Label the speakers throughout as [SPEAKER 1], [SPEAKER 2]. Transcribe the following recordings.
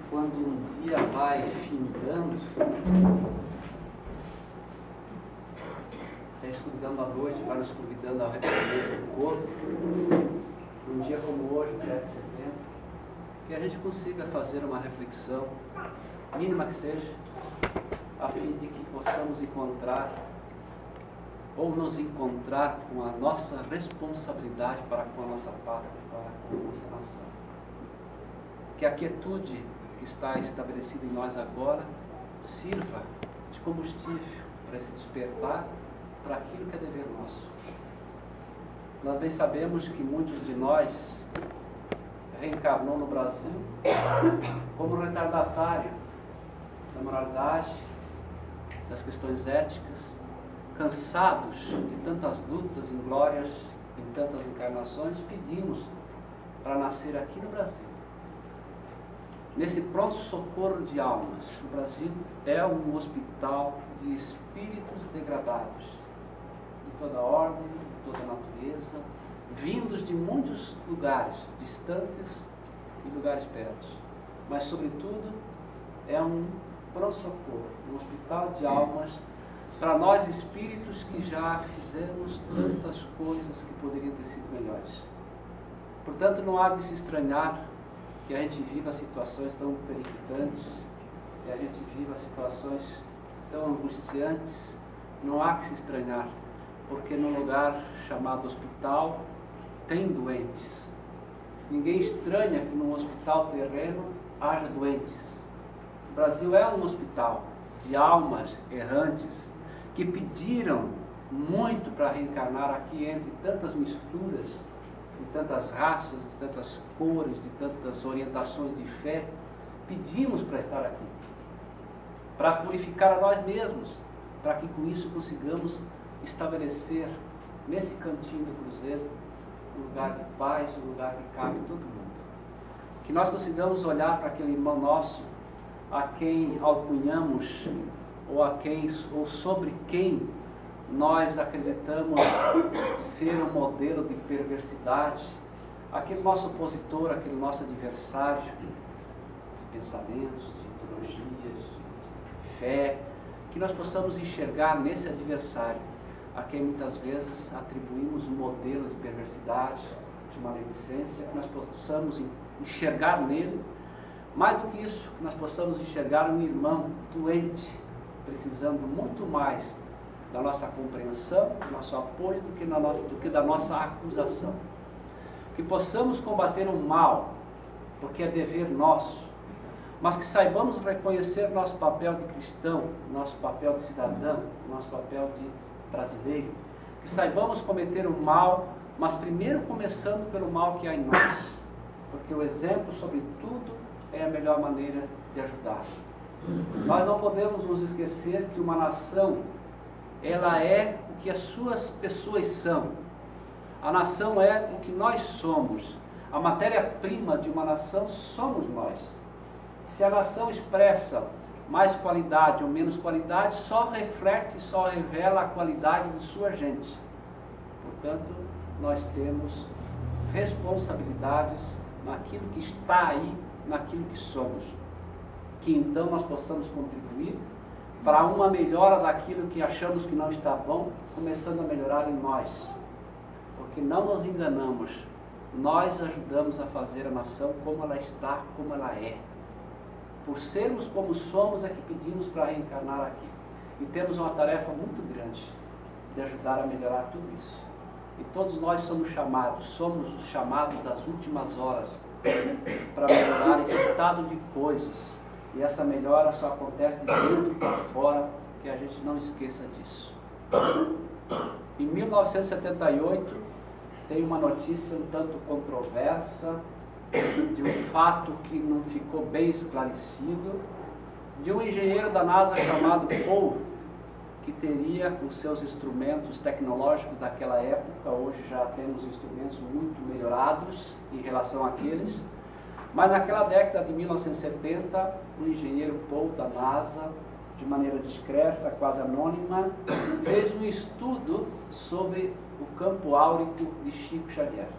[SPEAKER 1] Quando um dia vai findando, já escuridando a noite, vai nos convidando ao recolhimento do corpo, num dia como hoje, 7 de setembro, que a gente consiga fazer uma reflexão, mínima que seja, a fim de que possamos encontrar ou nos encontrar com a nossa responsabilidade para com a nossa pátria, para com a nossa nação. Que a quietude que está estabelecida em nós agora sirva de combustível para esse despertar para aquilo que é dever nosso. Nós bem sabemos que muitos de nós reencarnou no Brasil como retardatário da moralidade, das questões éticas, cansados de tantas lutas, inglórias, em tantas encarnações, pedimos para nascer aqui no Brasil. Nesse pronto-socorro de almas, o Brasil é um hospital de espíritos degradados, de toda ordem, de toda natureza, vindos de muitos lugares, distantes e lugares perto. Mas, sobretudo, é um pronto-socorro, um hospital de almas para nós espíritos que já fizemos tantas coisas que poderiam ter sido melhores. Portanto, não há de se estranhar que a gente viva situações tão periclitantes, que a gente viva situações tão angustiantes. Não há que se estranhar, porque num lugar chamado hospital tem doentes. Ninguém estranha que num hospital terreno haja doentes. O Brasil é um hospital de almas errantes que pediram muito para reencarnar aqui entre tantas misturas, de tantas raças, de tantas cores, de tantas orientações de fé. Pedimos para estar aqui, para purificar a nós mesmos, para que com isso consigamos estabelecer nesse cantinho do cruzeiro um lugar de paz, um lugar que cabe todo mundo. Que nós consigamos olhar para aquele irmão nosso a quem alcunhamos ou sobre quem nós acreditamos ser um modelo de perversidade, aquele nosso opositor, aquele nosso adversário de pensamentos, de ideologias, de fé, que nós possamos enxergar nesse adversário a quem muitas vezes atribuímos um modelo de perversidade, de maledicência, que nós possamos enxergar nele, mais do que isso, que nós possamos enxergar um irmão doente, precisando muito mais da nossa compreensão, do nosso apoio, do que da nossa acusação. Que possamos combater o mal, porque é dever nosso, mas que saibamos reconhecer nosso papel de cristão, nosso papel de cidadão, nosso papel de brasileiro. Que saibamos cometer o mal, mas primeiro começando pelo mal que há em nós, porque o exemplo, sobretudo, é a melhor maneira de ajudar. Nós não podemos nos esquecer que uma nação, ela é o que as suas pessoas são. A nação é o que nós somos. A matéria-prima de uma nação somos nós. Se a nação expressa mais qualidade ou menos qualidade, só reflete, só revela a qualidade de sua gente. Portanto, nós temos responsabilidades naquilo que está aí, naquilo que somos. Que então nós possamos contribuir para uma melhora daquilo que achamos que não está bom, começando a melhorar em nós. Porque não nos enganamos, nós ajudamos a fazer a nação como ela está, como ela é. Por sermos como somos é que pedimos para reencarnar aqui. E temos uma tarefa muito grande de ajudar a melhorar tudo isso. E todos nós somos os chamados das últimas horas para melhorar esse estado de coisas. E essa melhora só acontece de dentro para fora, que a gente não esqueça disso. Em 1978, tem uma notícia um tanto controversa, de um fato que não ficou bem esclarecido, de um engenheiro da NASA chamado Paul, que teria, com seus instrumentos tecnológicos daquela época, hoje já temos instrumentos muito melhorados em relação àqueles, mas naquela década de 1970, o engenheiro Paul da NASA de maneira discreta, quase anônima, fez um estudo sobre o campo áurico de Chico Xavier.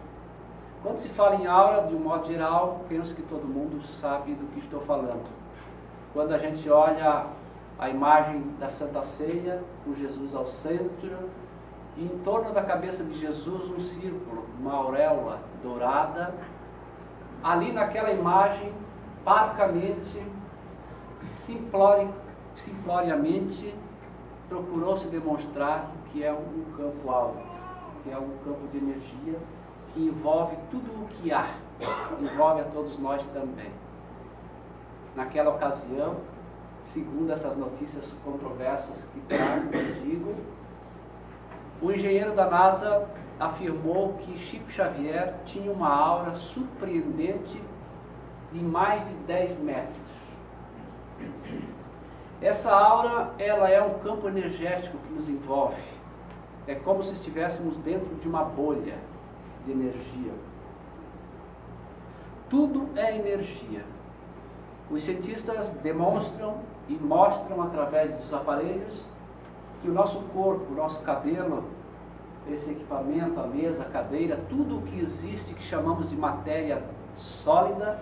[SPEAKER 1] Quando se fala em aura, de um modo geral, penso que todo mundo sabe do que estou falando. Quando a gente olha a imagem da Santa Ceia, com Jesus ao centro, e em torno da cabeça de Jesus um círculo, uma auréola dourada, ali naquela imagem, parcamente, simploriamente, procurou-se demonstrar que é um campo áurico, que é um campo de energia, que envolve tudo o que há, envolve a todos nós também. Naquela ocasião, segundo essas notícias controversas que trago contigo, o engenheiro da NASA afirmou que Chico Xavier tinha uma aura surpreendente de mais de 10 metros. Essa aura, ela é um campo energético que nos envolve. É como se estivéssemos dentro de uma bolha de energia. Tudo é energia. Os cientistas demonstram e mostram através dos aparelhos que o nosso corpo, o nosso cabelo, esse equipamento, a mesa, a cadeira, tudo o que existe que chamamos de matéria sólida,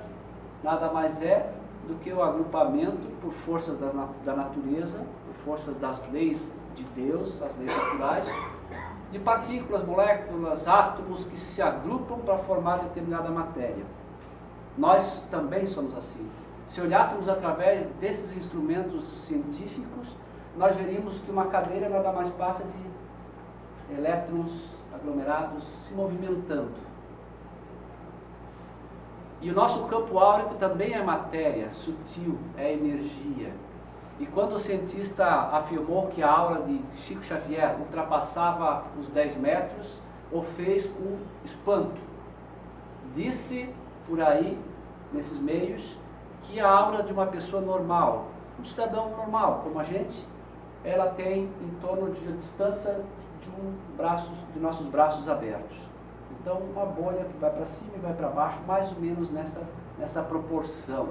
[SPEAKER 1] nada mais é do que o agrupamento por forças da natureza, por forças das leis de Deus, as leis naturais, de partículas, moléculas, átomos que se agrupam para formar determinada matéria. Nós também somos assim. Se olhássemos através desses instrumentos científicos, nós veríamos que uma cadeira nada mais passa de elétrons aglomerados se movimentando. E o nosso campo áurico também é matéria sutil, é energia. E quando o cientista afirmou que a aura de Chico Xavier ultrapassava os 10 metros, o fez com espanto. Disse por aí, nesses meios, que a aura de uma pessoa normal, um cidadão normal como a gente, ela tem em torno de distância de nossos braços abertos. Então, uma bolha que vai para cima e vai para baixo, mais ou menos nessa proporção.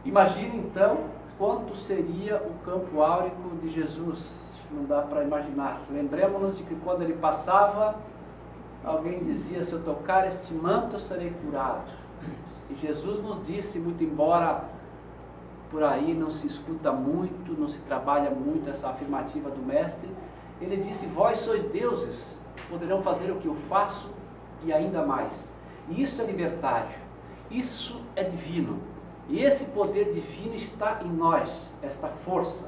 [SPEAKER 1] Imagine então quanto seria o campo áurico de Jesus. Não dá para imaginar. Lembremos-nos de que quando ele passava, alguém dizia: se eu tocar este manto, eu serei curado. E Jesus nos disse, muito embora por aí não se escuta muito, não se trabalha muito essa afirmativa do Mestre, ele disse: vós sois deuses, poderão fazer o que eu faço e ainda mais. E isso é libertário, isso é divino. E esse poder divino está em nós, esta força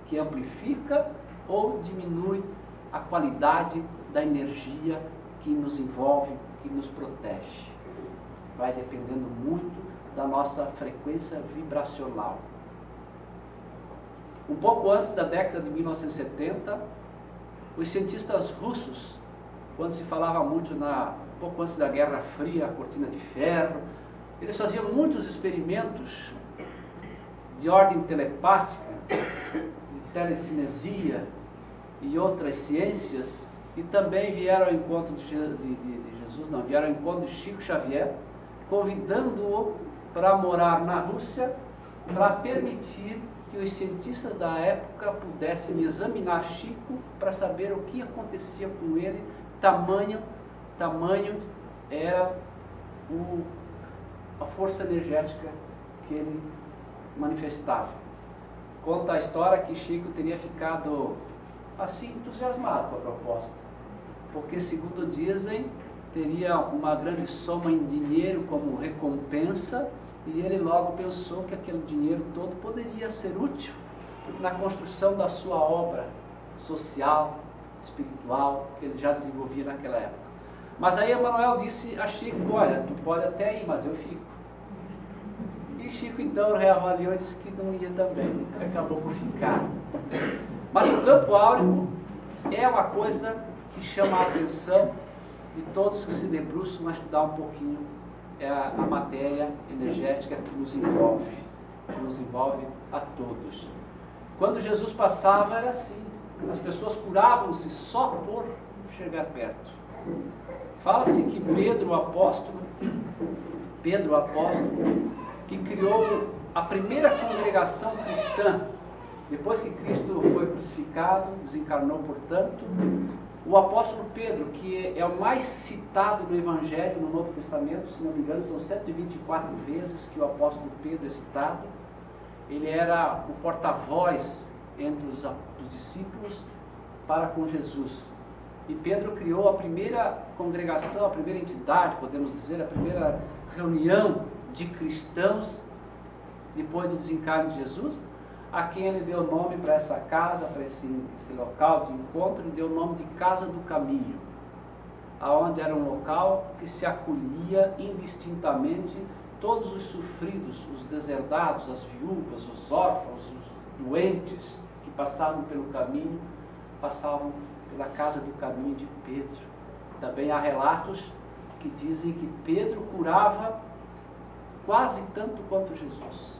[SPEAKER 1] que amplifica ou diminui a qualidade da energia que nos envolve, que nos protege. Vai dependendo muito da nossa frequência vibracional. Um pouco antes da década de 1970, os cientistas russos, quando se falava muito um pouco antes da Guerra Fria, a cortina de ferro, eles faziam muitos experimentos de ordem telepática, de telecinesia e outras ciências, e também vieram ao encontro vieram ao encontro de Chico Xavier, convidando-o para morar na Rússia, para permitir que os cientistas da época pudessem examinar Chico para saber o que acontecia com ele, tamanho era a força energética que ele manifestava. Conta a história que Chico teria ficado assim entusiasmado com a proposta, porque, segundo dizem, teria uma grande soma em dinheiro como recompensa, e ele logo pensou que aquele dinheiro todo poderia ser útil na construção da sua obra social, espiritual, que ele já desenvolvia naquela época. Mas aí Emmanuel disse a Chico: olha, tu pode até ir, mas eu fico. E Chico então reavaliou e disse que não ia também, acabou por ficar. Mas o campo áurico é uma coisa que chama a atenção de todos que se debruçam a estudar um pouquinho a matéria energética que nos envolve a todos. Quando Jesus passava era assim, as pessoas curavam-se só por chegar perto. Fala-se que Pedro, o apóstolo, que criou a primeira congregação cristã Depois que Cristo foi crucificado, desencarnou, portanto, o apóstolo Pedro, que é o mais citado no Evangelho, no Novo Testamento, se não me engano, são 124 vezes que o apóstolo Pedro é citado. Ele era o porta-voz entre os discípulos para com Jesus. E Pedro criou a primeira congregação, a primeira entidade, podemos dizer, a primeira reunião de cristãos depois do desencarne de Jesus, a quem ele deu nome para essa casa, para esse local de encontro, ele deu o nome de Casa do Caminho, aonde era um local que se acolhia indistintamente todos os sofridos, os deserdados, as viúvas, os órfãos, os doentes que passavam pelo caminho, passavam pela Casa do Caminho de Pedro. Também há relatos que dizem que Pedro curava quase tanto quanto Jesus.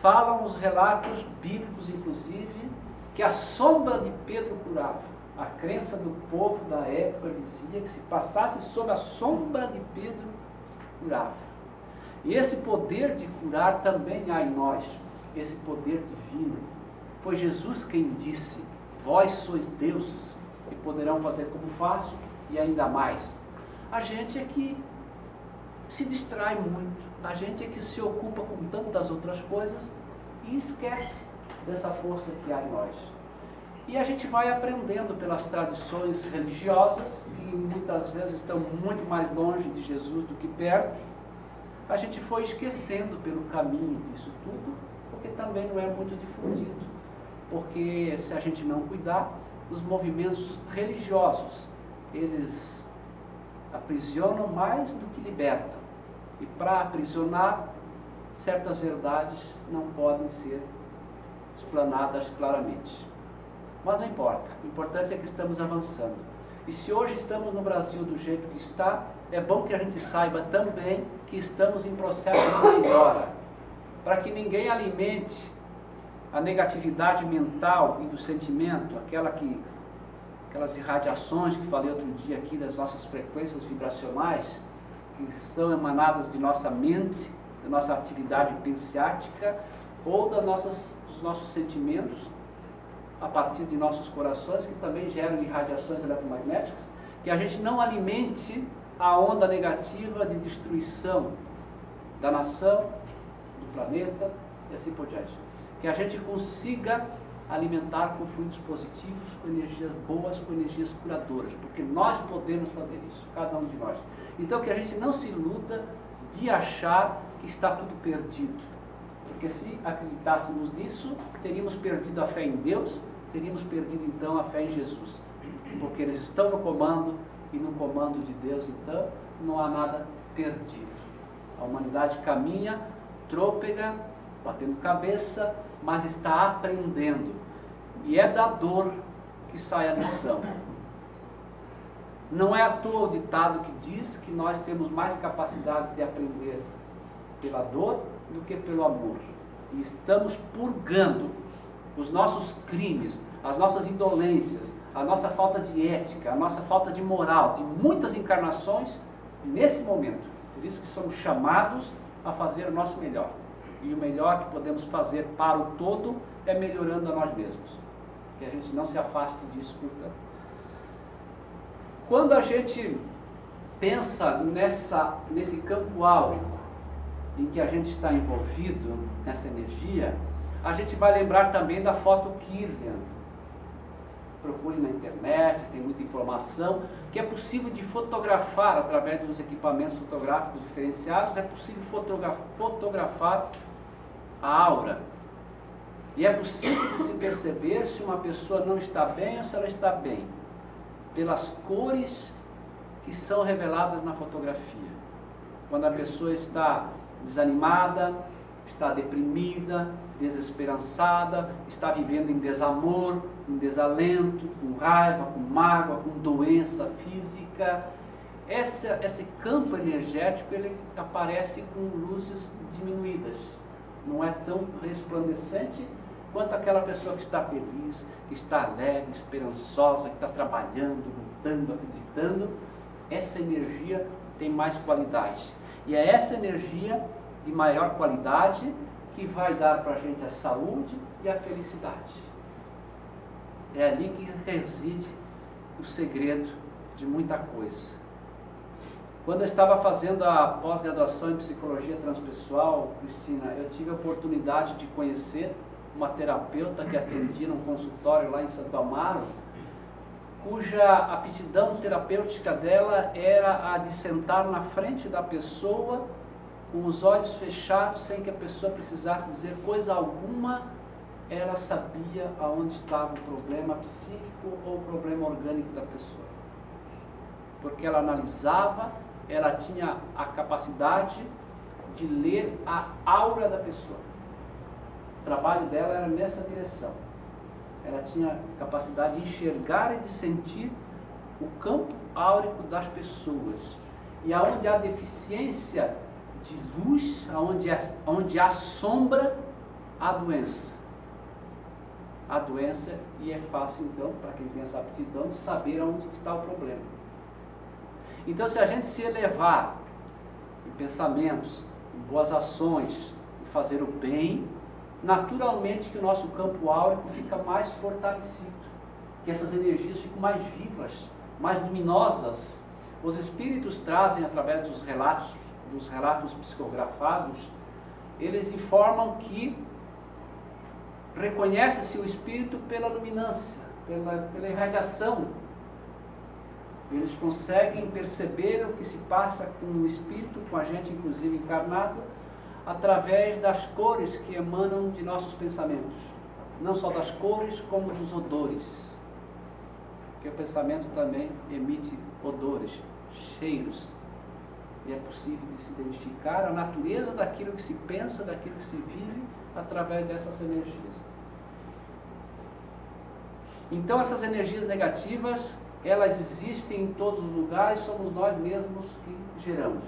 [SPEAKER 1] Falam os relatos bíblicos, inclusive, que a sombra de Pedro curava. A crença do povo da época dizia que se passasse sob a sombra de Pedro, curava. E esse poder de curar também há em nós, esse poder divino. Foi Jesus quem disse: vós sois deuses e poderão fazer como faço e ainda mais. A gente é que se distrai muito, a gente é que se ocupa com tantas outras coisas e esquece dessa força que há em nós. E a gente vai aprendendo pelas tradições religiosas, que muitas vezes estão muito mais longe de Jesus do que perto. A gente foi esquecendo pelo caminho disso tudo, porque também não é muito difundido. Porque se a gente não cuidar, os movimentos religiosos, eles aprisionam mais do que libertam. E para aprisionar, certas verdades não podem ser explanadas claramente. Mas não importa, o importante é que estamos avançando. E se hoje estamos no Brasil do jeito que está, é bom que a gente saiba também que estamos em processo de melhora, para que ninguém alimente a negatividade mental e do sentimento, aquelas irradiações que falei outro dia aqui das nossas frequências vibracionais, que são emanadas de nossa mente, da nossa atividade pensiática ou dos nossos sentimentos, a partir de nossos corações, que também geram irradiações eletromagnéticas, que a gente não alimente a onda negativa de destruição da nação, do planeta e assim por diante. Que a gente consiga alimentar com fluidos positivos, com energias boas, com energias curadoras, porque nós podemos fazer isso, cada um de nós. Então que a gente não se iluda de achar que está tudo perdido, porque se acreditássemos nisso, teríamos perdido a fé em Deus, teríamos perdido então a fé em Jesus, porque eles estão no comando, e no comando de Deus então não há nada perdido. A humanidade caminha, trôpega, batendo cabeça, mas está aprendendo. E é da dor que sai a lição. Não é à toa o ditado que diz que nós temos mais capacidades de aprender pela dor do que pelo amor. E estamos purgando os nossos crimes, as nossas indolências, a nossa falta de ética, a nossa falta de moral, de muitas encarnações, nesse momento. Por isso que somos chamados a fazer o nosso melhor. E o melhor que podemos fazer para o todo é melhorando a nós mesmos. Que a gente não se afaste disso, portanto. Quando a gente pensa nesse campo áureo, em que a gente está envolvido, nessa energia, a gente vai lembrar também da foto Kirlian. Procure na internet, tem muita informação, que é possível de fotografar através dos equipamentos fotográficos diferenciados, é possível fotografar a aura. E é possível de se perceber se uma pessoa não está bem ou se ela está bem, pelas cores que são reveladas na fotografia. Quando a pessoa está desanimada, está deprimida, desesperançada, está vivendo em desamor, em desalento, com raiva, com mágoa, com doença física. Esse campo energético ele aparece com luzes diminuídas. Não é tão resplandecente quanto aquela pessoa que está feliz, que está alegre, esperançosa, que está trabalhando, lutando, acreditando. Essa energia tem mais qualidade. E é essa energia de maior qualidade que vai dar para a gente a saúde e a felicidade. É ali que reside o segredo de muita coisa. Quando eu estava fazendo a pós-graduação em psicologia transpessoal, Cristina, eu tive a oportunidade de conhecer uma terapeuta que atendia num consultório lá em Santo Amaro, cuja aptidão terapêutica dela era a de sentar na frente da pessoa com os olhos fechados, sem que a pessoa precisasse dizer coisa alguma. Ela sabia aonde estava o problema psíquico ou o problema orgânico da pessoa, porque ela analisava, ela tinha a capacidade de ler a aura da pessoa. O trabalho dela era nessa direção. Ela tinha capacidade de enxergar e de sentir o campo áurico das pessoas. E aonde há deficiência de luz, onde há sombra, há doença. Há doença, e é fácil então, para quem tem essa aptidão, de saber aonde está o problema. Então, se a gente se elevar em pensamentos, em boas ações, em fazer o bem, naturalmente que o nosso campo áurico fica mais fortalecido, que essas energias ficam mais vivas, mais luminosas. Os espíritos trazem, através dos relatos psicografados, eles informam que reconhece-se o espírito pela luminância, pela irradiação. Eles conseguem perceber o que se passa com o espírito, com a gente inclusive encarnado, através das cores que emanam de nossos pensamentos. Não só das cores, como dos odores. Porque o pensamento também emite odores, cheiros. E é possível de se identificar a natureza daquilo que se pensa, daquilo que se vive, através dessas energias. Então essas energias negativas, elas existem em todos os lugares, somos nós mesmos que geramos,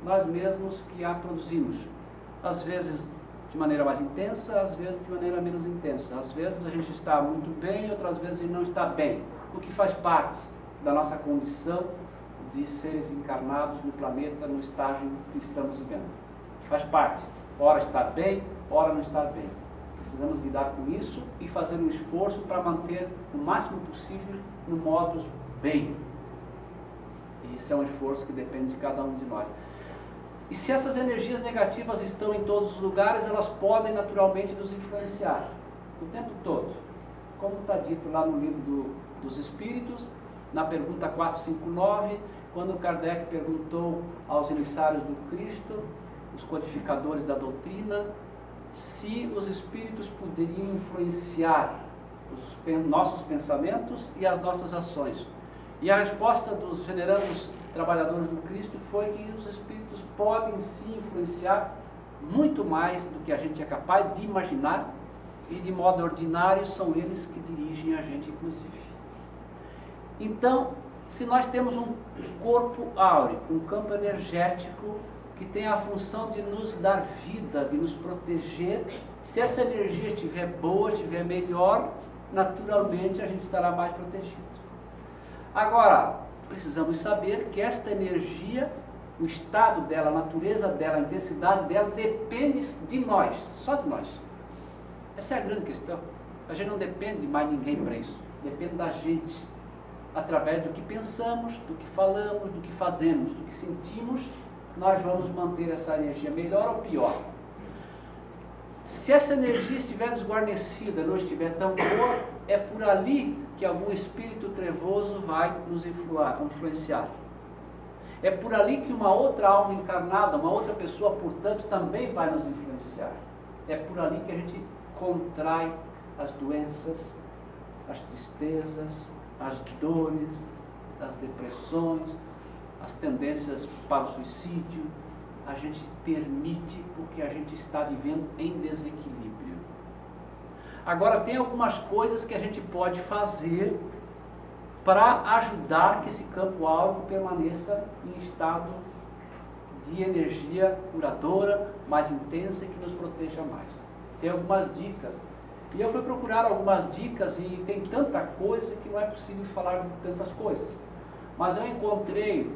[SPEAKER 1] nós mesmos que a produzimos. Às vezes de maneira mais intensa, às vezes de maneira menos intensa. Às vezes a gente está muito bem, outras vezes não está bem. O que faz parte da nossa condição de seres encarnados no planeta, no estágio que estamos vivendo. Faz parte. Ora estar bem, ora não estar bem. Precisamos lidar com isso e fazer um esforço para manter o máximo possível no modus bem. E isso é um esforço que depende de cada um de nós. E se essas energias negativas estão em todos os lugares, elas podem naturalmente nos influenciar o tempo todo. Como está dito lá no livro dos Espíritos, na pergunta 459, quando Kardec perguntou aos emissários do Cristo, os codificadores da doutrina, se os espíritos poderiam influenciar os nossos pensamentos e as nossas ações. E a resposta dos venerandos trabalhadores do Cristo foi que os espíritos podem sim influenciar muito mais do que a gente é capaz de imaginar, e de modo ordinário são eles que dirigem a gente inclusive. Então, se nós temos um corpo áurico, um campo energético que tem a função de nos dar vida, de nos proteger, se essa energia estiver boa, estiver melhor, naturalmente a gente estará mais protegido. Agora, precisamos saber que esta energia, o estado dela, a natureza dela, a intensidade dela, depende de nós, só de nós. Essa é a grande questão. A gente não depende de mais ninguém para isso, depende da gente. Através do que pensamos, do que falamos, do que fazemos, do que sentimos, nós vamos manter essa energia melhor ou pior. Se essa energia estiver desguarnecida, não estiver tão boa, é por ali que algum espírito trevoso vai nos influenciar. É por ali que uma outra alma encarnada, uma outra pessoa, portanto, também vai nos influenciar. É por ali que a gente contrai as doenças, as tristezas, as dores, as depressões, as tendências para o suicídio. A gente permite porque a gente está vivendo em desequilíbrio. Agora, tem algumas coisas que a gente pode fazer para ajudar que esse campo áurico permaneça em estado de energia curadora, mais intensa e que nos proteja mais. Tem algumas dicas. E eu fui procurar algumas dicas e tem tanta coisa que não é possível falar de tantas coisas. Mas eu encontrei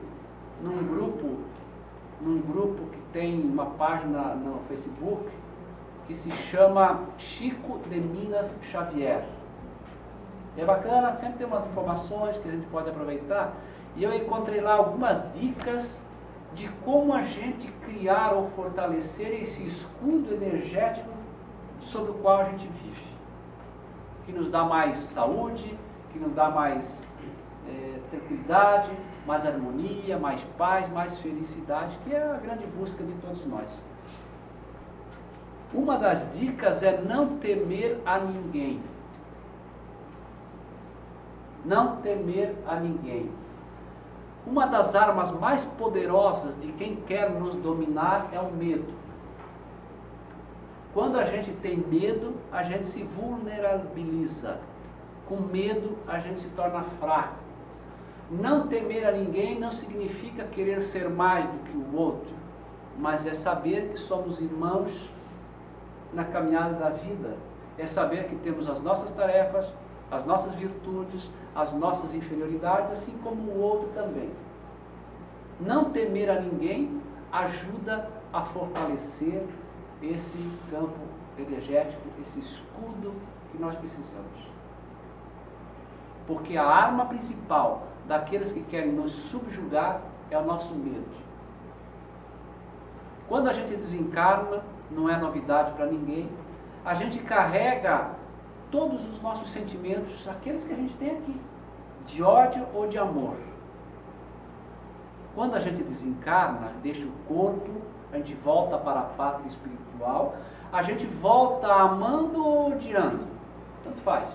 [SPEAKER 1] num grupo que tem uma página no Facebook, que se chama Chico de Minas Xavier. É bacana, sempre tem umas informações que a gente pode aproveitar. E eu encontrei lá algumas dicas de como a gente criar ou fortalecer esse escudo energético sobre o qual a gente vive. Que nos dá mais saúde, que nos dá mais tranquilidade, mais harmonia, mais paz, mais felicidade, que é a grande busca de todos nós. Uma das dicas é não temer a ninguém. Não temer a ninguém. Uma das armas mais poderosas de quem quer nos dominar é o medo. Quando a gente tem medo, a gente se vulnerabiliza. Com medo, a gente se torna fraco. Não temer a ninguém não significa querer ser mais do que o outro, mas é saber que somos irmãos na caminhada da vida. É saber que temos as nossas tarefas, as nossas virtudes, as nossas inferioridades, assim como o outro também. Não temer a ninguém ajuda a fortalecer esse campo energético, esse escudo que nós precisamos. Porque a arma principal daqueles que querem nos subjugar é o nosso medo. Quando a gente desencarna, não é novidade para ninguém, a gente carrega todos os nossos sentimentos, aqueles que a gente tem aqui, de ódio ou de amor. Quando a gente desencarna, deixa o corpo, a gente volta para a pátria espiritual, a gente volta amando ou odiando, tanto faz.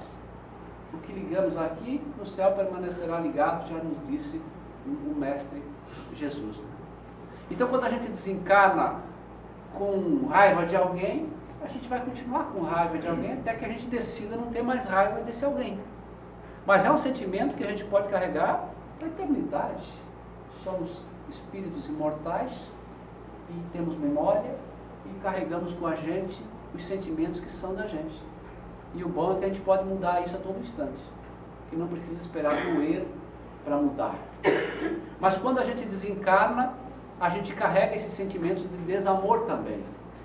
[SPEAKER 1] O que ligamos aqui, no céu permanecerá ligado, já nos disse o Mestre Jesus. Então, quando a gente desencarna com raiva de alguém, a gente vai continuar com raiva de alguém até que a gente decida não ter mais raiva desse alguém. Mas é um sentimento que a gente pode carregar para a eternidade. Somos espíritos imortais e temos memória e carregamos com a gente os sentimentos que são da gente. E o bom é que a gente pode mudar isso a todo instante, que não precisa esperar doer para mudar. Mas quando a gente desencarna, a gente carrega esses sentimentos de desamor também.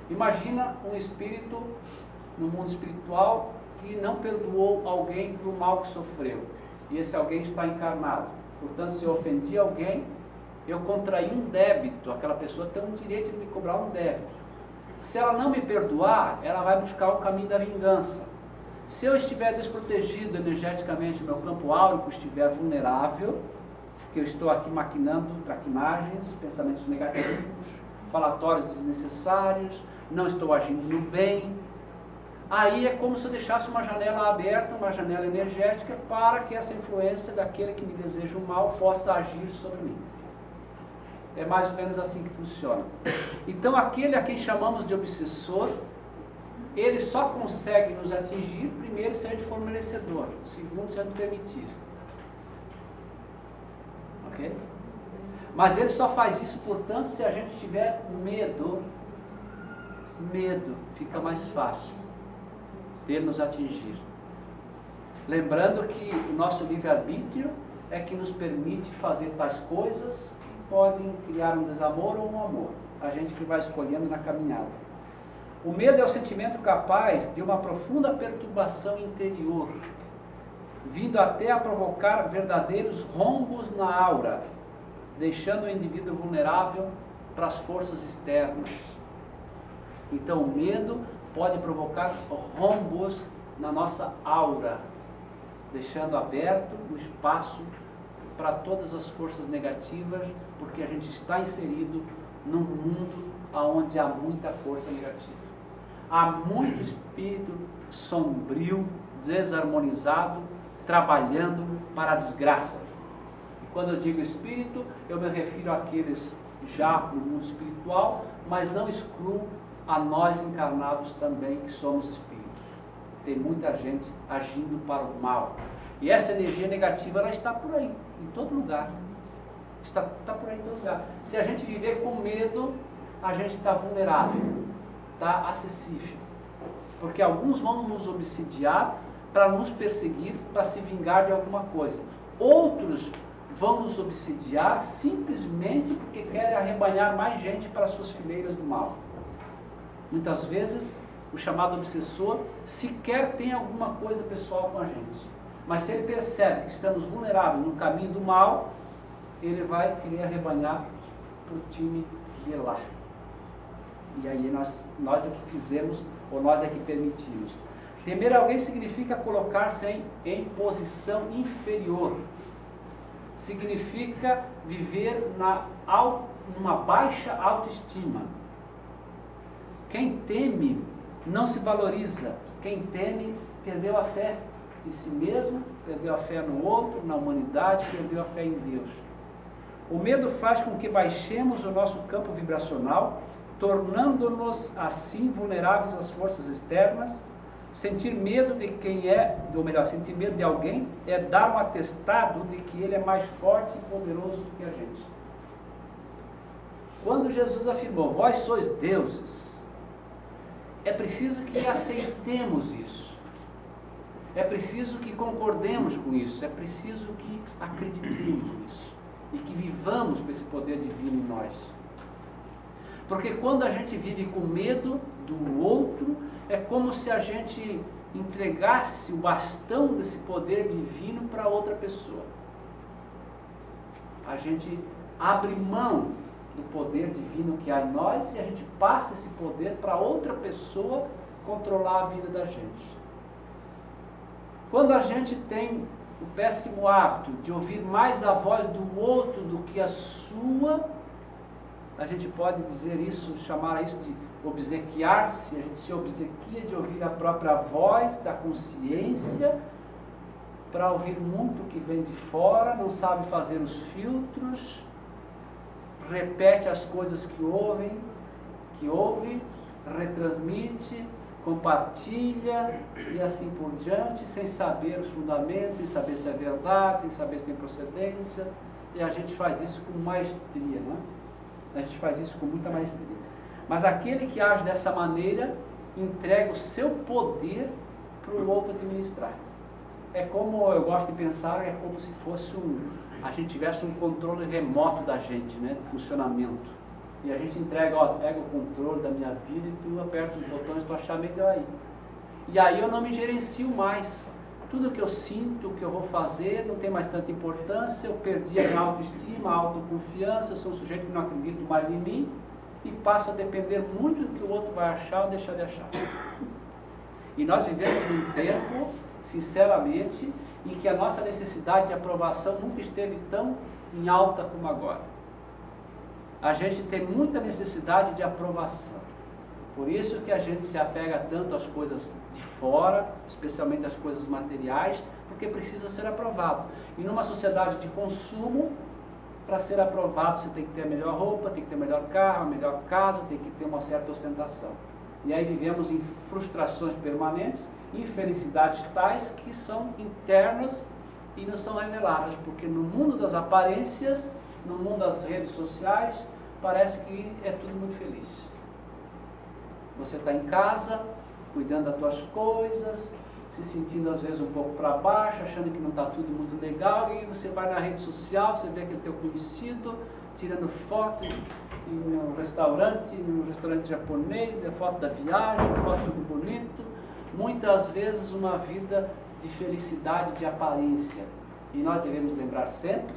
[SPEAKER 1] Imagina um espírito no mundo espiritual que não perdoou alguém pelo mal que sofreu. E esse alguém está encarnado. Portanto, se eu ofendi alguém, eu contraí um débito. Aquela pessoa tem um direito de me cobrar um débito. Se ela não me perdoar, ela vai buscar o caminho da vingança. Se eu estiver desprotegido energeticamente, meu campo áurico estiver vulnerável, que eu estou aqui maquinando traquinagens, pensamentos negativos, falatórios desnecessários, não estou agindo no bem, aí é como se eu deixasse uma janela aberta, uma janela energética, para que essa influência daquele que me deseja o mal possa agir sobre mim. É mais ou menos assim que funciona. Então, aquele a quem chamamos de obsessor, ele só consegue nos atingir, primeiro, se a gente for merecedor, segundo, se a gente permitir. Ok? Mas ele só faz isso, portanto, se a gente tiver medo. Medo, fica mais fácil dele nos atingir. Lembrando que o nosso livre-arbítrio é que nos permite fazer tais coisas que podem criar um desamor ou um amor. A gente que vai escolhendo na caminhada. O medo é o sentimento capaz de uma profunda perturbação interior, vindo até a provocar verdadeiros rombos na aura, deixando o indivíduo vulnerável para as forças externas. Então, o medo pode provocar rombos na nossa aura, deixando aberto o espaço para todas as forças negativas, porque a gente está inserido num mundo onde há muita força negativa. Há muito espírito sombrio, desarmonizado, trabalhando para a desgraça. E quando eu digo espírito, eu me refiro àqueles já no mundo espiritual, mas não excluo a nós encarnados também, que somos espíritos. Tem muita gente agindo para o mal. E essa energia negativa, ela está por aí, em todo lugar. Está por aí em todo lugar. Se a gente viver com medo, a gente está vulnerável, está acessível. Porque alguns vão nos obsidiar para nos perseguir, para se vingar de alguma coisa. Outros vão nos obsidiar simplesmente porque querem arrebanhar mais gente para suas fileiras do mal. Muitas vezes o chamado obsessor, sequer tem alguma coisa pessoal com a gente. Mas se ele percebe que estamos vulneráveis no caminho do mal, ele vai querer arrebanhar para o time de lá. E aí nós é que fizemos, ou nós é que permitimos. Temer alguém significa colocar-se em posição inferior. Significa viver numa baixa autoestima. Quem teme não se valoriza. Quem teme perdeu a fé em si mesmo, perdeu a fé no outro, na humanidade, perdeu a fé em Deus. O medo faz com que baixemos o nosso campo vibracional, tornando-nos assim vulneráveis às forças externas. Sentir medo de sentir medo de alguém é dar um atestado de que ele é mais forte e poderoso do que a gente. Quando Jesus afirmou, vós sois deuses, é preciso que aceitemos isso. É preciso que concordemos com isso. É preciso que acreditemos nisso. E que vivamos com esse poder divino em nós. Porque quando a gente vive com medo do outro, é como se a gente entregasse o bastão desse poder divino para outra pessoa. A gente abre mão do poder divino que há em nós e a gente passa esse poder para outra pessoa controlar a vida da gente. Quando a gente tem o péssimo hábito de ouvir mais a voz do outro do que a sua, a gente pode dizer isso, chamar isso de obsequiar-se. A gente se obsequia de ouvir a própria voz da consciência para ouvir muito que vem de fora, não sabe fazer os filtros, repete as coisas que ouve, retransmite, compartilha e assim por diante, sem saber os fundamentos, sem saber se é verdade, sem saber se tem procedência, e a gente faz isso com maestria, não é? A gente faz isso com muita maestria. Mas aquele que age dessa maneira, entrega o seu poder para o outro administrar. É como, eu gosto de pensar, é como se fosse a gente tivesse um controle remoto da gente, né, de funcionamento. E a gente entrega, pega o controle da minha vida e tu aperta os botões, tu achar melhor aí. E aí eu não me gerencio mais. Tudo que eu sinto, o que eu vou fazer, não tem mais tanta importância, eu perdi a minha autoestima, a autoconfiança, eu sou um sujeito que não acredito mais em mim e passo a depender muito do que o outro vai achar ou deixar de achar. E nós vivemos num tempo, sinceramente, em que a nossa necessidade de aprovação nunca esteve tão em alta como agora. A gente tem muita necessidade de aprovação. Por isso que a gente se apega tanto às coisas de fora, especialmente às coisas materiais, porque precisa ser aprovado. E numa sociedade de consumo, para ser aprovado você tem que ter a melhor roupa, tem que ter o melhor carro, a melhor casa, tem que ter uma certa ostentação. E aí vivemos em frustrações permanentes, infelicidades tais que são internas e não são reveladas, porque no mundo das aparências, no mundo das redes sociais, parece que é tudo muito feliz. Você está em casa, cuidando das tuas coisas, se sentindo às vezes um pouco para baixo, achando que não está tudo muito legal, e você vai na rede social, você vê aquele teu conhecido tirando foto no restaurante japonês, a foto da viagem, foto tudo bonito, muitas vezes uma vida de felicidade, de aparência. E nós devemos lembrar sempre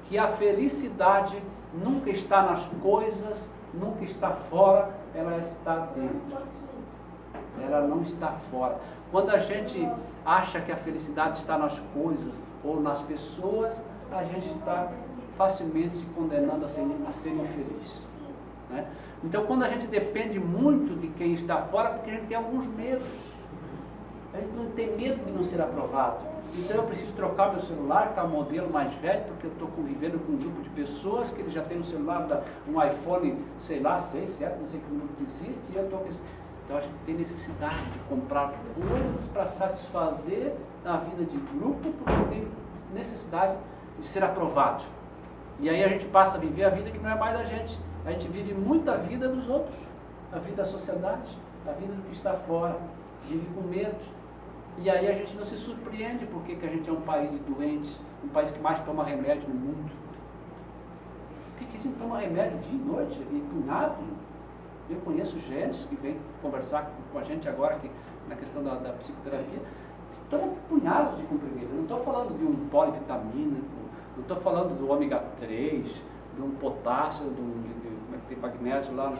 [SPEAKER 1] que a felicidade nunca está nas coisas, nunca está fora, ela está dentro. Ela não está fora. Quando a gente acha que a felicidade está nas coisas ou nas pessoas, a gente está facilmente se condenando a ser infeliz, né? Então, quando a gente depende muito de quem está fora, porque a gente tem alguns medos. A gente não tem medo de não ser aprovado. Então eu preciso trocar meu celular, que é um modelo mais velho, porque eu estou convivendo com um grupo de pessoas que já tem um celular, um iPhone, sei lá, 6, 7, não sei que número que existe, e eu estou com esse... Então a gente tem necessidade de comprar coisas para satisfazer a vida de grupo, porque tem necessidade de ser aprovado. E aí a gente passa a viver a vida que não é mais da gente. A gente vive muito a vida dos outros, a vida da sociedade, a vida do que está fora. Vive com medo. E aí a gente não se surpreende porque que a gente é um país de doentes, um país que mais toma remédio no mundo. Por que a gente toma remédio dia e noite? E punhado? Eu conheço gente que vem conversar com a gente agora aqui, na questão da psicoterapia, que tomam punhados de comprimido. Eu não estou falando de um polivitamínico, não estou falando do ômega 3, de um potássio, como é que tem magnésio lá.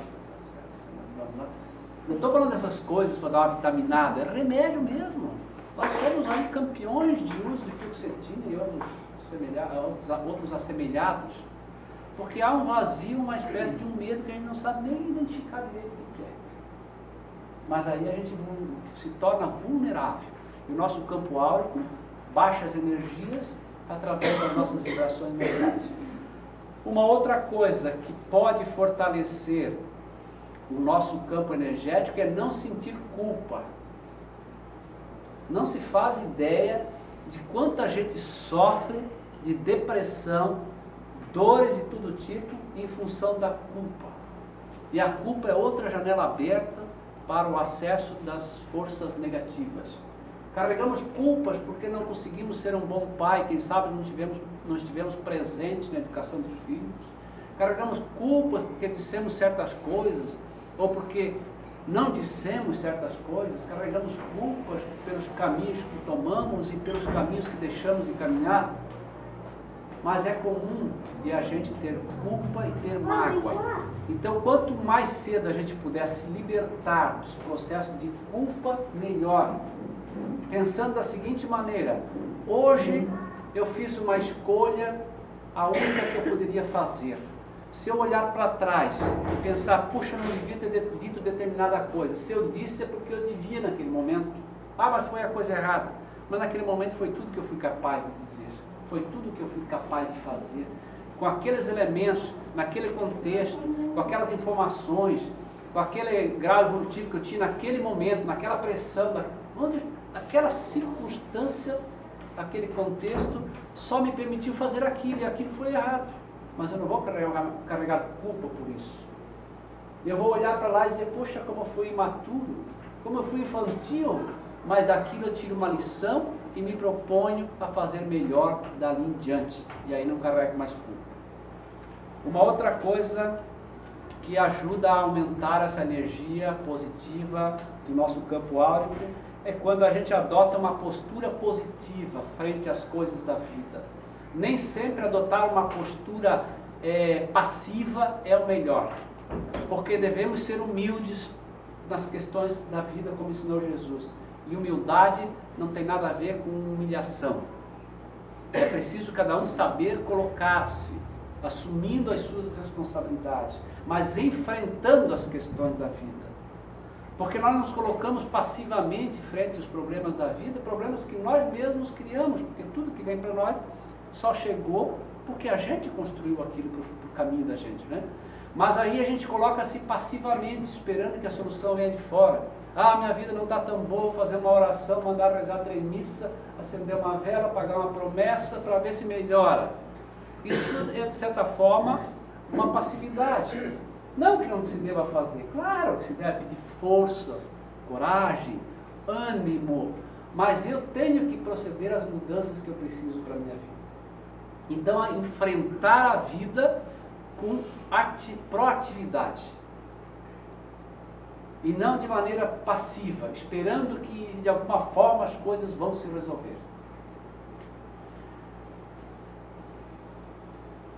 [SPEAKER 1] Não estou falando dessas coisas para dar uma vitaminada, é remédio mesmo. Nós somos aí campeões de uso de fluoxetina e outros assemelhados, porque há um vazio, uma espécie de um medo que a gente não sabe nem identificar direito o que é. Mas aí a gente se torna vulnerável. E o nosso campo áurico baixa as energias através das nossas vibrações mentais. Uma outra coisa que pode fortalecer o nosso campo energético é não sentir culpa. Não se faz ideia de quanta gente sofre de depressão, dores de todo tipo em função da culpa. E a culpa é outra janela aberta para o acesso das forças negativas. Carregamos culpas porque não conseguimos ser um bom pai, quem sabe não estivemos presentes na educação dos filhos. Carregamos culpas porque dissemos certas coisas, ou porque não dissemos certas coisas. Carregamos culpas pelos caminhos que tomamos e pelos caminhos que deixamos de caminhar. Mas é comum de a gente ter culpa e ter mágoa. Então, quanto mais cedo a gente puder se libertar dos processos de culpa, melhor. Pensando da seguinte maneira: hoje eu fiz uma escolha, a única que eu poderia fazer. Se eu olhar para trás e pensar, puxa, não devia ter dito determinada coisa. Se eu disse é porque eu devia naquele momento. Ah, mas foi a coisa errada. Mas naquele momento foi tudo que eu fui capaz de dizer. Foi tudo que eu fui capaz de fazer. Com aqueles elementos, naquele contexto, com aquelas informações, com aquele grau evolutivo que eu tinha naquele momento, naquela pressão, aquela circunstância, aquele contexto, só me permitiu fazer aquilo, e aquilo foi errado. Mas eu não vou carregar culpa por isso. Eu vou olhar para lá e dizer, poxa, como eu fui imaturo, como eu fui infantil, mas daquilo eu tiro uma lição e me proponho a fazer melhor dali em diante. E aí não carrego mais culpa. Uma outra coisa que ajuda a aumentar essa energia positiva do nosso campo áurico é quando a gente adota uma postura positiva frente às coisas da vida. Nem sempre adotar uma postura passiva é o melhor, porque devemos ser humildes nas questões da vida, como ensinou Jesus. E humildade não tem nada a ver com humilhação. É preciso cada um saber colocar-se, assumindo as suas responsabilidades, mas enfrentando as questões da vida. Porque nós nos colocamos passivamente frente aos problemas da vida, problemas que nós mesmos criamos, porque tudo que vem para nós só chegou porque a gente construiu aquilo para o caminho da gente, né? Mas aí a gente coloca-se passivamente, esperando que a solução venha de fora. Ah, minha vida não está tão boa, vou fazer uma oração, mandar rezar 3 missas, acender uma vela, pagar uma promessa para ver se melhora. Isso é, de certa forma, uma passividade. Não que não se deva fazer, claro que se deve pedir forças, coragem, ânimo, mas eu tenho que proceder às mudanças que eu preciso para a minha vida. Então, a enfrentar a vida com proatividade. E não de maneira passiva, esperando que de alguma forma as coisas vão se resolver.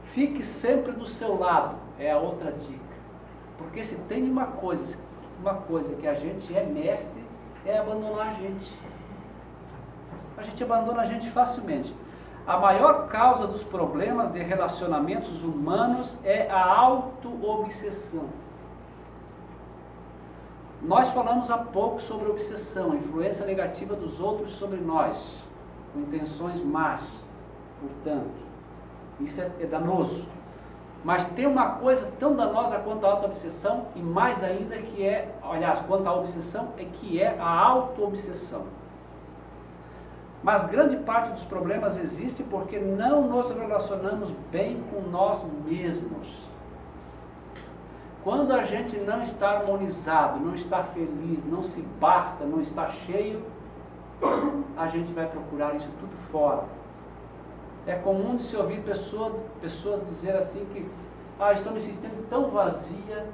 [SPEAKER 1] Fique sempre do seu lado, é a outra dica. Porque se tem uma coisa que a gente é mestre, é abandonar a gente. A gente abandona a gente facilmente. A maior causa dos problemas de relacionamentos humanos é a auto-obsessão. Nós falamos há pouco sobre obsessão, a influência negativa dos outros sobre nós, com intenções más, portanto. Isso é danoso. Mas tem uma coisa tão danosa quanto a auto-obsessão, e mais ainda que é, aliás, quanto à obsessão, é que é a auto-obsessão. Mas grande parte dos problemas existe porque não nos relacionamos bem com nós mesmos. Quando a gente não está harmonizado, não está feliz, não se basta, não está cheio, a gente vai procurar isso tudo fora. É comum de se ouvir pessoas dizer assim que estou me sentindo tão vazia,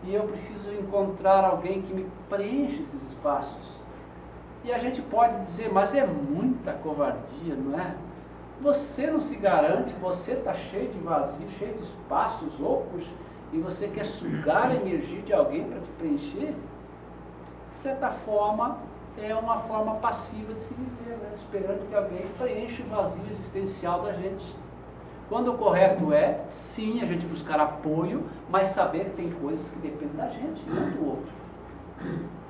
[SPEAKER 1] e eu preciso encontrar alguém que me preencha esses espaços. E a gente pode dizer, mas é muita covardia, não é? Você não se garante, você está cheio de vazio, cheio de espaços ocos, e você quer sugar a energia de alguém para te preencher? De certa forma, é uma forma passiva de se viver, né? Esperando que alguém preencha o vazio existencial da gente. Quando o correto é, sim, a gente buscar apoio, mas saber que tem coisas que dependem da gente, não do outro.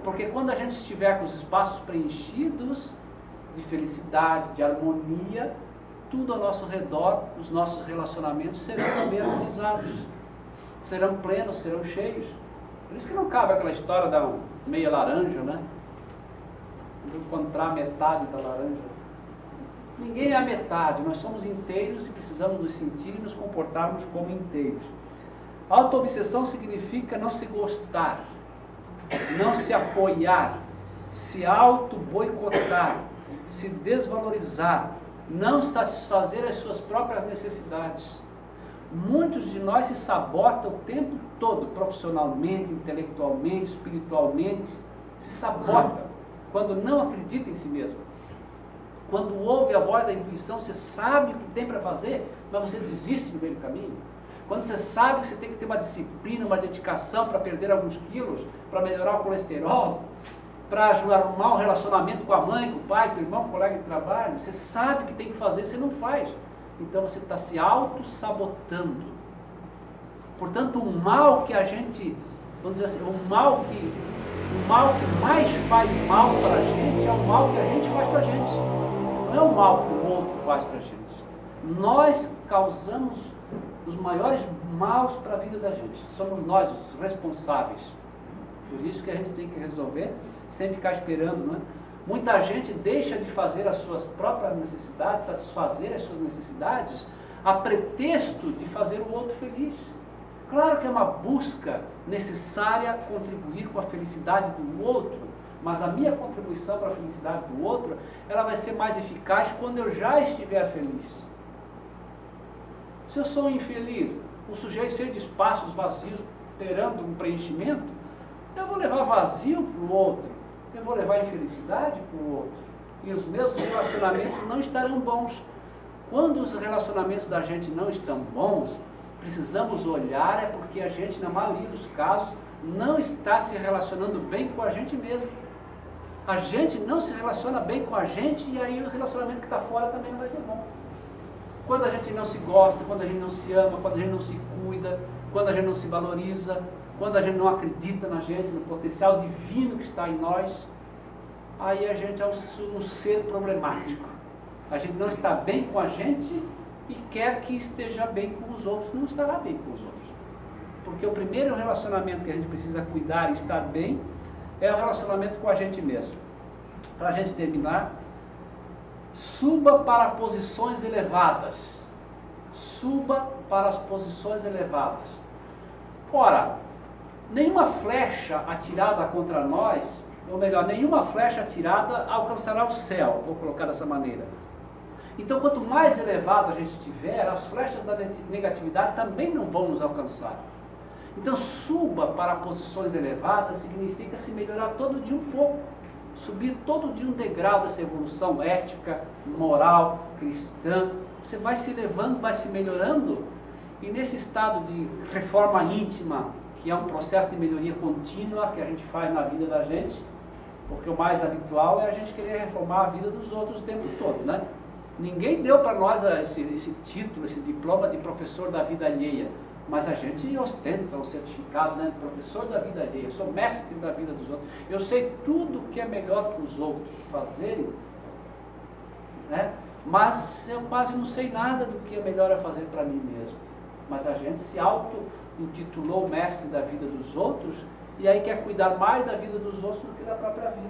[SPEAKER 1] Porque quando a gente estiver com os espaços preenchidos de felicidade, de harmonia, tudo ao nosso redor, os nossos relacionamentos serão também harmonizados, serão plenos, serão cheios. Por isso que não cabe aquela história da meia laranja, né? Encontrar metade da laranja. Ninguém é a metade, nós somos inteiros e precisamos nos sentir e nos comportarmos como inteiros. Autoobsessão significa não se gostar, não se apoiar, se auto-boicotar, se desvalorizar, não satisfazer as suas próprias necessidades. Muitos de nós se sabotam o tempo todo, profissionalmente, intelectualmente, espiritualmente, se sabotam quando não acredita em si mesmo. Quando ouve a voz da intuição, você sabe o que tem para fazer, mas você desiste no meio do caminho. Quando você sabe que você tem que ter uma disciplina, uma dedicação para perder alguns quilos, para melhorar o colesterol, para arrumar um relacionamento com a mãe, com o pai, com o irmão, com o colega de trabalho, você sabe o que tem que fazer, você não faz. Então você está se auto-sabotando. Portanto, o mal que a gente, vamos dizer assim, o mal que mais faz mal para a gente é o mal que a gente faz para a gente. Não é o mal que o outro faz para a gente. Nós causamos os maiores maus para a vida da gente. Somos nós os responsáveis. Por isso que a gente tem que resolver sem ficar esperando, não é? Muita gente deixa de fazer as suas próprias necessidades, satisfazer as suas necessidades, a pretexto de fazer o outro feliz. Claro que é uma busca necessária contribuir com a felicidade do outro, mas a minha contribuição para a felicidade do outro, ela vai ser mais eficaz quando eu já estiver feliz. Se eu sou um infeliz, um sujeito cheio de espaços vazios, esperando um preenchimento, eu vou levar vazio para o outro. Eu vou levar infelicidade para o outro. E os meus relacionamentos não estarão bons. Quando os relacionamentos da gente não estão bons, precisamos olhar, é porque a gente, na maioria dos casos, não está se relacionando bem com a gente mesmo. A gente não se relaciona bem com a gente e aí o relacionamento que está fora também não vai ser bom. Quando a gente não se gosta, quando a gente não se ama, quando a gente não se cuida, quando a gente não se valoriza, quando a gente não acredita na gente, no potencial divino que está em nós, aí a gente é um ser problemático. A gente não está bem com a gente e quer que esteja bem com os outros, não estará bem com os outros. Porque o primeiro relacionamento que a gente precisa cuidar e estar bem é o relacionamento com a gente mesmo. Para a gente terminar, suba para posições elevadas. Suba para as posições elevadas. Ora, nenhuma flecha atirada contra nós, ou melhor, nenhuma flecha atirada alcançará o céu, vou colocar dessa maneira. Então, quanto mais elevado a gente estiver, as flechas da negatividade também não vão nos alcançar. Então, suba para posições elevadas significa se melhorar todo dia um pouco, subir todo dia um degrau dessa evolução ética, moral, cristã. Você vai se elevando, vai se melhorando, e nesse estado de reforma íntima, que é um processo de melhoria contínua que a gente faz na vida da gente, porque o mais habitual é a gente querer reformar a vida dos outros o tempo todo, né? Ninguém deu para nós esse título, esse diploma de professor da vida alheia, mas a gente ostenta um certificado, né, de professor da vida alheia. Eu sou mestre da vida dos outros, eu sei tudo o que é melhor para os outros fazerem, né? Mas eu quase não sei nada do que é melhor a fazer para mim mesmo. Mas a gente se auto-intitulou mestre da vida dos outros e aí quer cuidar mais da vida dos outros do que da própria vida.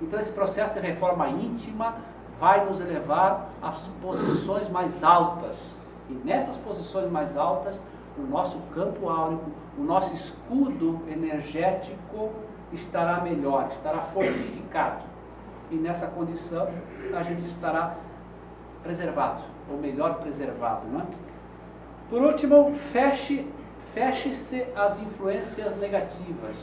[SPEAKER 1] Então esse processo de reforma íntima vai nos elevar às posições mais altas. E nessas posições mais altas, o nosso campo áurico, o nosso escudo energético estará melhor, estará fortificado. E nessa condição a gente estará preservado, ou melhor preservado, não é? Por último, feche feche-se às influências negativas.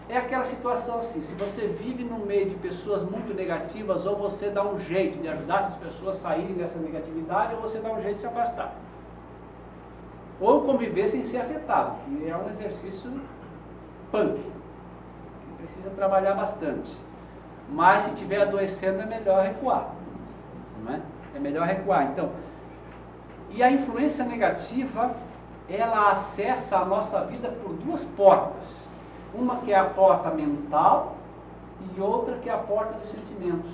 [SPEAKER 1] É aquela situação assim, se você vive no meio de pessoas muito negativas, ou você dá um jeito de ajudar essas pessoas a saírem dessa negatividade, ou você dá um jeito de se afastar. Ou conviver sem ser afetado, que é um exercício punk, que precisa trabalhar bastante. Mas se estiver adoecendo é melhor recuar, não é? É melhor recuar. Então, e a influência negativa, ela acessa a nossa vida por duas portas. Uma que é a porta mental e outra que é a porta dos sentimentos.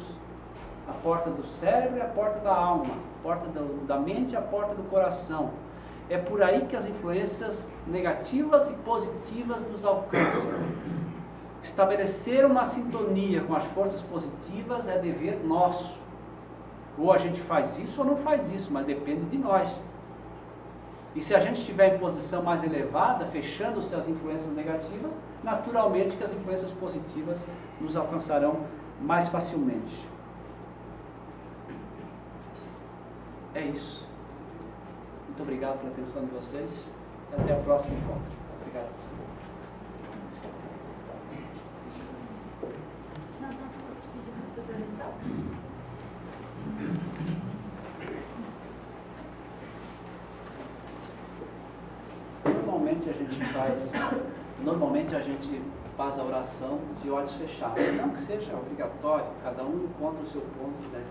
[SPEAKER 1] A porta do cérebro e a porta da alma. A porta da mente e a porta do coração. É por aí que as influências negativas e positivas nos alcançam. Estabelecer uma sintonia com as forças positivas é dever nosso. Ou a gente faz isso ou não faz isso, mas depende de nós. E se a gente estiver em posição mais elevada, fechando-se as influências negativas, naturalmente que as influências positivas nos alcançarão mais facilmente. É isso. Muito obrigado pela atenção de vocês e até o próximo encontro. Obrigado.
[SPEAKER 2] Nós não podemos te pedir para fazer oração?
[SPEAKER 1] Normalmente a gente faz a oração de olhos fechados. Não que seja obrigatório, cada um encontra o seu ponto, né?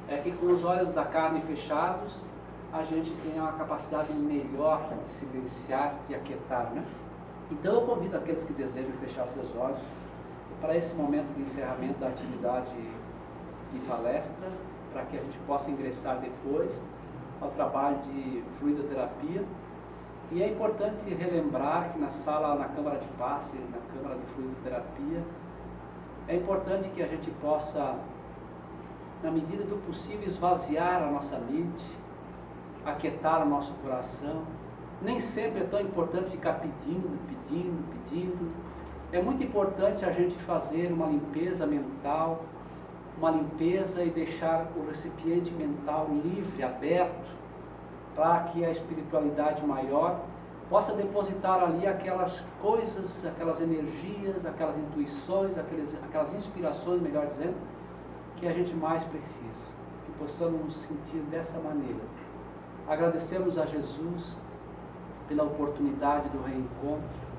[SPEAKER 1] É que com os olhos da carne fechados, a gente tem uma capacidade melhor de silenciar, de aquietar, né? Então eu convido aqueles que desejam fechar seus olhos para esse momento de encerramento da atividade de palestra, para que a gente possa ingressar depois ao trabalho de fluidoterapia. E é importante relembrar que na sala, na Câmara de Passe, na Câmara de Fluidoterapia, é importante que a gente possa, na medida do possível, esvaziar a nossa mente, aquietar o nosso coração. Nem sempre é tão importante ficar pedindo. É muito importante a gente fazer uma limpeza mental, uma limpeza e deixar o recipiente mental livre, aberto, para que a espiritualidade maior possa depositar ali aquelas coisas, aquelas energias, aquelas intuições, aquelas inspirações, melhor dizendo, que a gente mais precisa, que possamos nos sentir dessa maneira. Agradecemos a Jesus pela oportunidade do reencontro,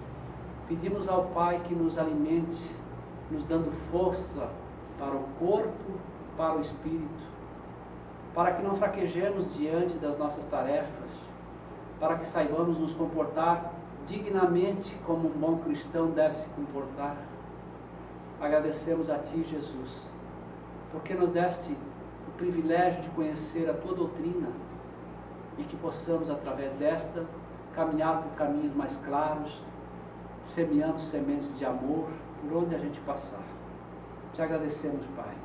[SPEAKER 1] pedimos ao Pai que nos alimente, nos dando força para o corpo, para o espírito, para que não fraquejemos diante das nossas tarefas, para que saibamos nos comportar dignamente como um bom cristão deve se comportar. Agradecemos a Ti, Jesus, porque nos deste o privilégio de conhecer a Tua doutrina e que possamos, através desta, caminhar por caminhos mais claros, semeando sementes de amor por onde a gente passar. Te agradecemos, Pai.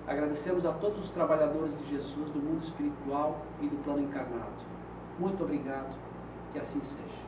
[SPEAKER 1] Agradecemos a todos os trabalhadores de Jesus do mundo espiritual e do plano encarnado. Muito obrigado, que assim seja.